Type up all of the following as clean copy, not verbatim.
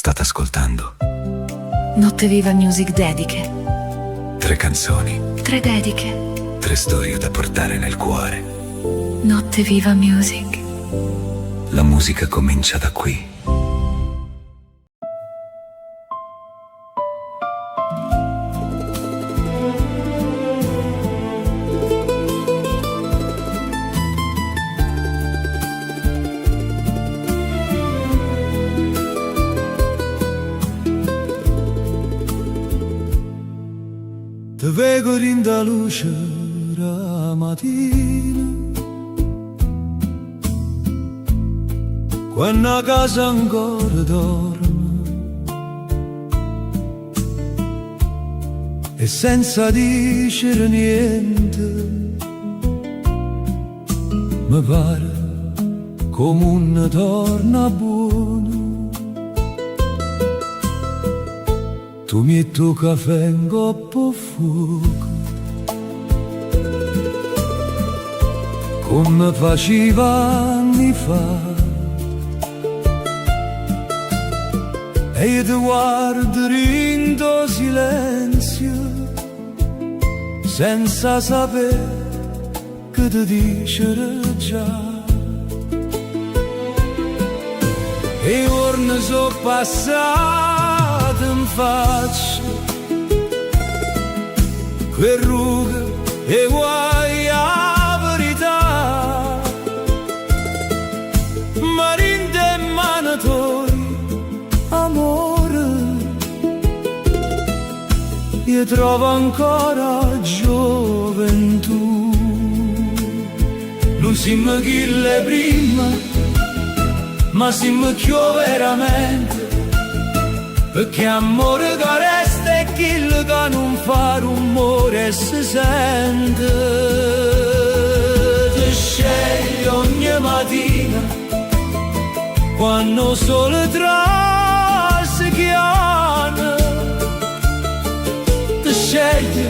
state ascoltando Notte Viva Music Dediche. 3 canzoni, 3 dediche. 3 storie da portare nel cuore. Notte Viva Music. La musica comincia da qui. Te vedo in da luce la mattina, quando a casa ancora dorme, e senza dicere niente mi pare come un torna buono. Tu metti il caffè in coppa fuoco, come faceva anni fa, e io ti guardo in tuo silenzio, senza sapere che ti dicere già. E i giorni sono passati in faccia, quel rughe e guai a verità, ma rinde in mano tuoi, amore, io trovo ancora gioventù. Non siamo chi le prima, ma siamo più veramente, perché amore che resta è quello che non fa rumore e si sente. Ti scegli ogni mattina, quando sole traschiana, ti scegli,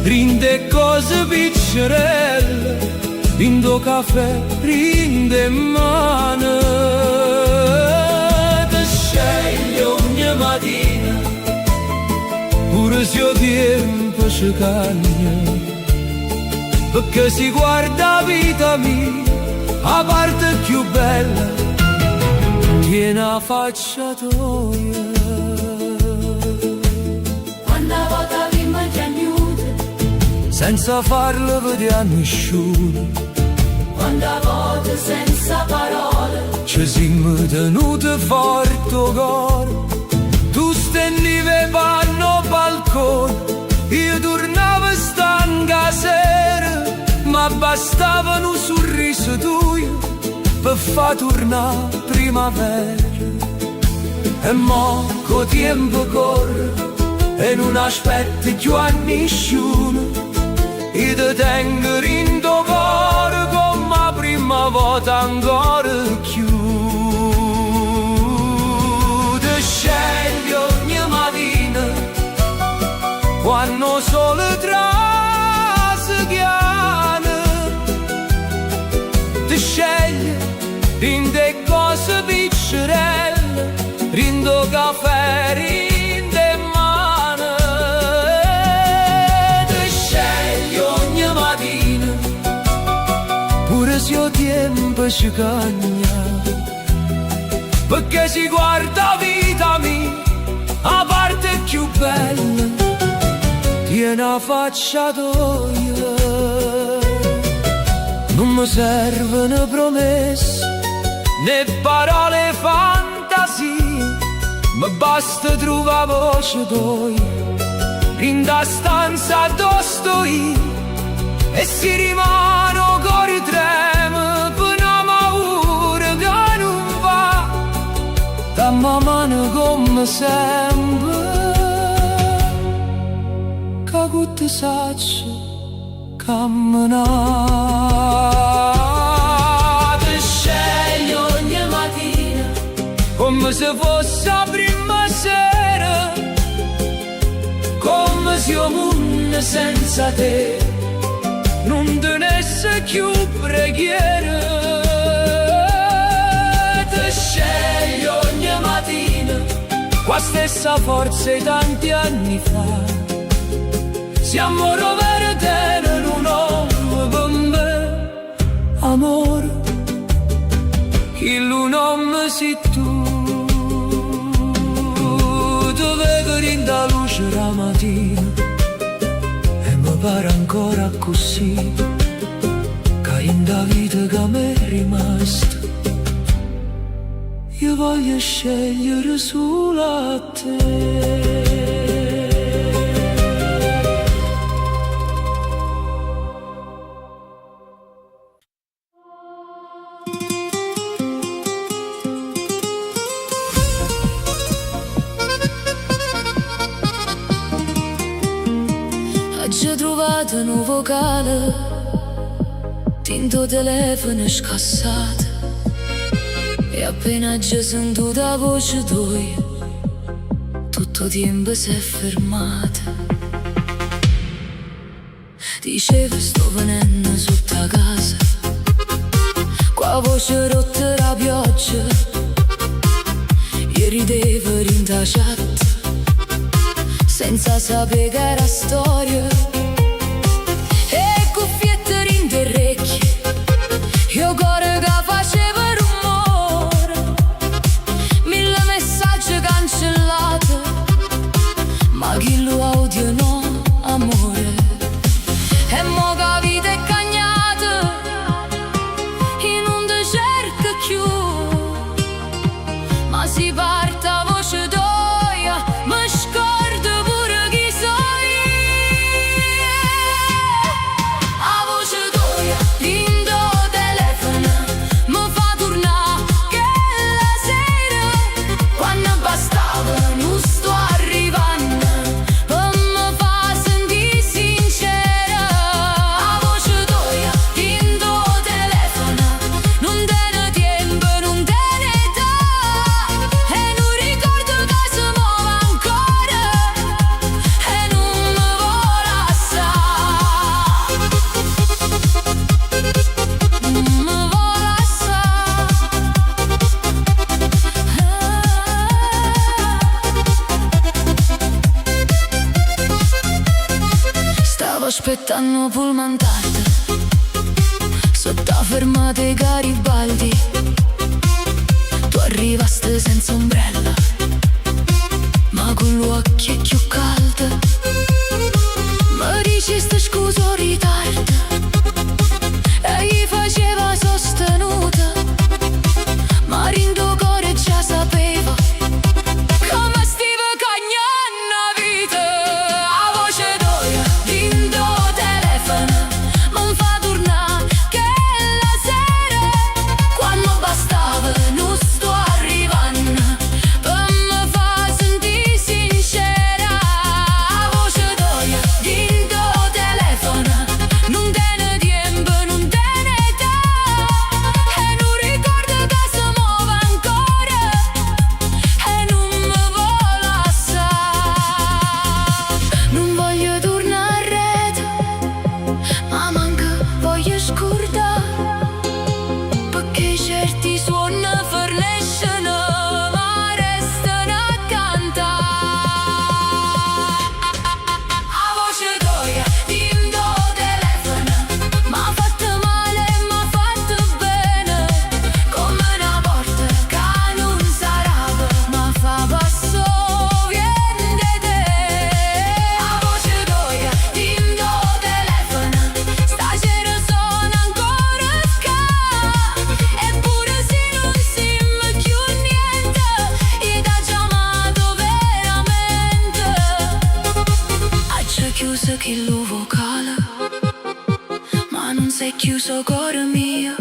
rinde cose piccerelle, rindo caffè, rinde in mano. Ti scegli ogni mattina, pure se il tempo ci cambia, perché si guarda vita mia, a parte più bella, tiene la faccia tua. Quando a volta vimmo piagnute, Senza farlo vedere a nessuno, quando a volte senza parole, ci siamo tenuti forte cuore. Tu stendivi panno balcone, io tornavo stanca sera, ma bastava un sorriso tuo per far tornare primavera. E mo' co tempo corre e non aspetti più a nessuno, io ti tengo in tuo cuore come la prima volta ancora più. Ti scegli ogni mattina, quando sole traschiana, ti scegli in te cose piccerelle, rindo caffè, rinde in mano. Ti scegli ogni mattina, pure se il tempo ci cagna, perché si guarda vita mia, a parte più bella, tiene la faccia tua. Non mi servono promesse né parole fantasie, ma basta trovare voce tua in da stanza dove sto io, e si rimane cuore trema per una paura che non va, da mano come sempre, che tutti saccio camminare. Ti scegli ogni mattina, come se fosse la prima sera, come se il mondo senza te non tenesse più preghiera. Ti scegli ogni mattina, qua stessa forza di tanti anni fa. Siamo rovere in un uomo per me, amore, chi l'uomo sei tu. Dove grinda luce la mattina e mi pare ancora così, che in da vita che mi è rimasta io voglio scegliere solo a te. Oggi ho trovato un vocale, tinto telefono scassato, e appena già sento la voce tua, tutto il tempo si è fermato. Diceva sto venendo sotto a casa, qua voce rotta la pioggia, e rideva in ta chat, senza sapere che era storia. E cuffiette in te orecchie, io cuore che faceva rumore, mille messaggi cancellati, ma chi lo audio no, amore. E mo che vita è cagnata, in un te cerca più, ma si parte a voce d'oia, mi scordo pure chi so io. A voce d'oia, lindo telefono, mi fa tornare che la sera, quando bastava non sto arrivando, per me fa sentire sincera. A voce d'oia, lindo telefono, non te ne tempo, non te ne età, e non ricordo che si muove ancora, e non mi vuole assai, non mi vuole assai. Stavo aspettando pullman tardi, sotto a fermate Garibaldi, tu arrivaste senza ombrella, ma con l'occhio più caldo. Mi diceste scusa ritardo, e gli faceva sostenuta, ma rindo cuore già sapeva come stiva cagnando a vita. A voce d'oia, lindo telefono, mi fa tornare che la sera, quando bastava non sto arrivando, per me fa sentire sincera. A voce d'oia, lindo telefono, non te ne tempo, non te ne età, e non ricordo che si muove ancora, e non mi vuole assai. Non voglio tornare a rete, ma manca voglio scordare, perché certi suoni forniscono, ma restano a cantare. A voce d'oia, lindo telefono, m'ha fatto male e m'ha fatto bene, come una porta che non sarà, ma fa passo viene da te. A voce d'oia, lindo telefono, stasera sono ancora scà, eppure se non siamo più niente, io t'ho chiamato veramente. Hai chiuso che lo vocale, ma non sei chiuso cuore mio,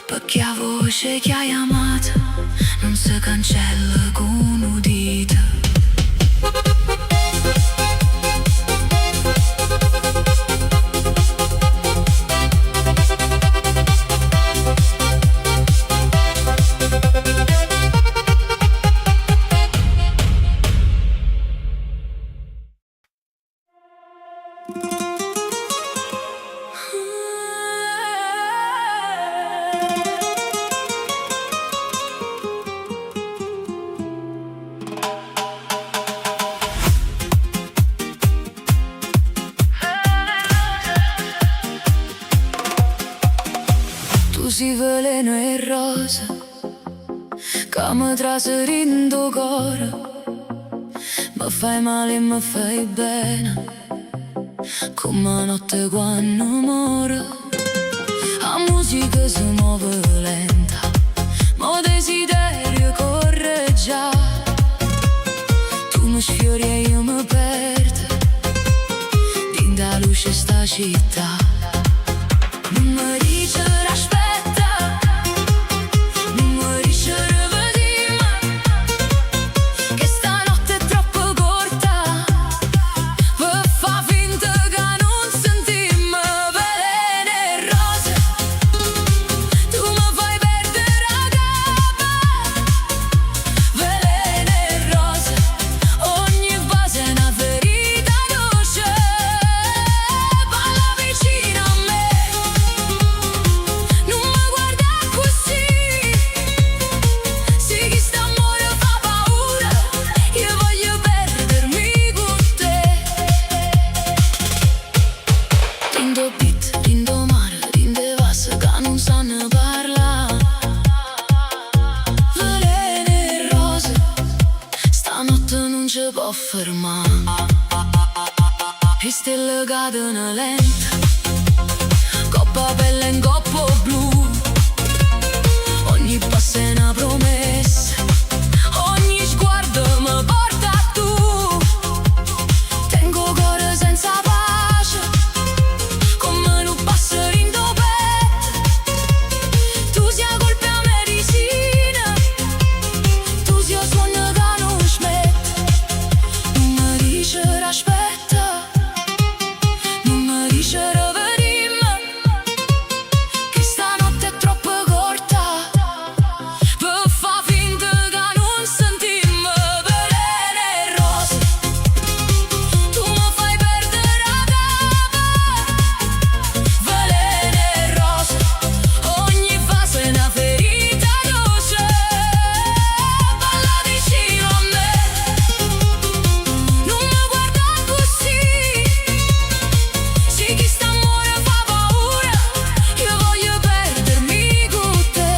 perché a voce che hai amato non si cancella con un dito. usi veleno e rosa che mi traserindo cuore, mi fai male e mi fai bene come notte quando muore. La musica si muove lenta, ma desiderio corre già. Tu mi sfiori e io mi perdo in da luce sta città. Non mi dice aspetta, non mi dice rivediamo, che stanotte è troppo corta per fa finta che non sentimmo. Veleno e rose, tu mi fai perdere la capa. Veleno e rose, ogni base è una ferita dolce. Parla vicino a me, non mi guarda così. Sì, chi sta amore fa paura, io voglio perdermi con te. Rindo beat, rindo mare, rinde vas che non sanno parlare. Veleno e rose, stanotte non ci può fermare. E stelle cadono lenta, coppa pelle in coppo blu. Ogni passo è una promessa, ogni sguardo mi porta a tu. Tengo cuore senza pace, come un passerino petto. Tu sia colpa a medicina, tu sia sogno che non smette. Non mi dice aspetta, non mi dice rivediamo, che stanotte è troppo corta per fa finta che non sentimmo. Veleno e rose, tu mi fai perdere la capa. Veleno e rose, ogni fase è una ferita dolce. Parla vicino a me, non mi guarda così. Sì, chi sta amore fa paura, io voglio perdermi con te.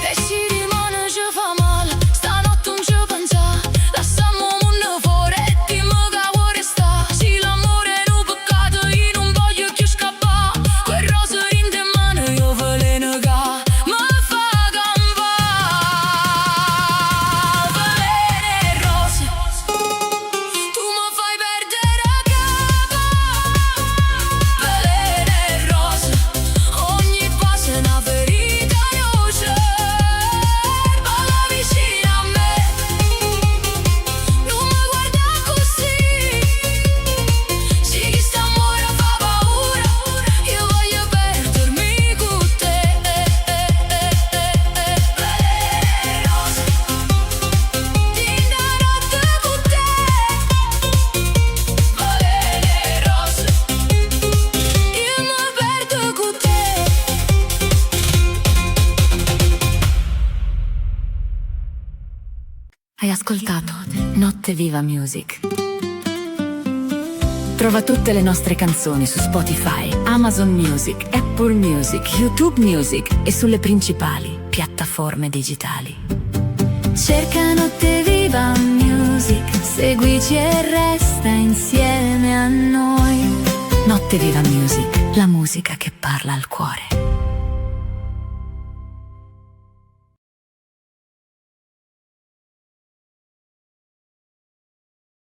E si rimane ci fa male, stanotte non ci pensa. Lasciamo un mondo fuori e dimmi che vuoi restare. Sì, l'amore è un peccato, io non voglio più scappare. Quel rosa in mano, io veleno che mi fa campare. Veleno e rose, tu mi fai perdere la capa. Veleno e rose, ogni passo è una ferita dolce. Parla vicino a me, non mi guarda così. Sì, chi sta amore fa paura, io voglio perdermi con te. Veleno e rose, in da notte con te. Veleno e rose, io mi perdo con te. Hai ascoltato Notte Viva Music. Trova tutte le nostre canzoni su Spotify, Amazon Music, Apple Music, YouTube Music e sulle principali piattaforme digitali. Cerca Notte Viva Music, seguici e resta insieme a noi. Notte Viva Music, la musica che parla al cuore.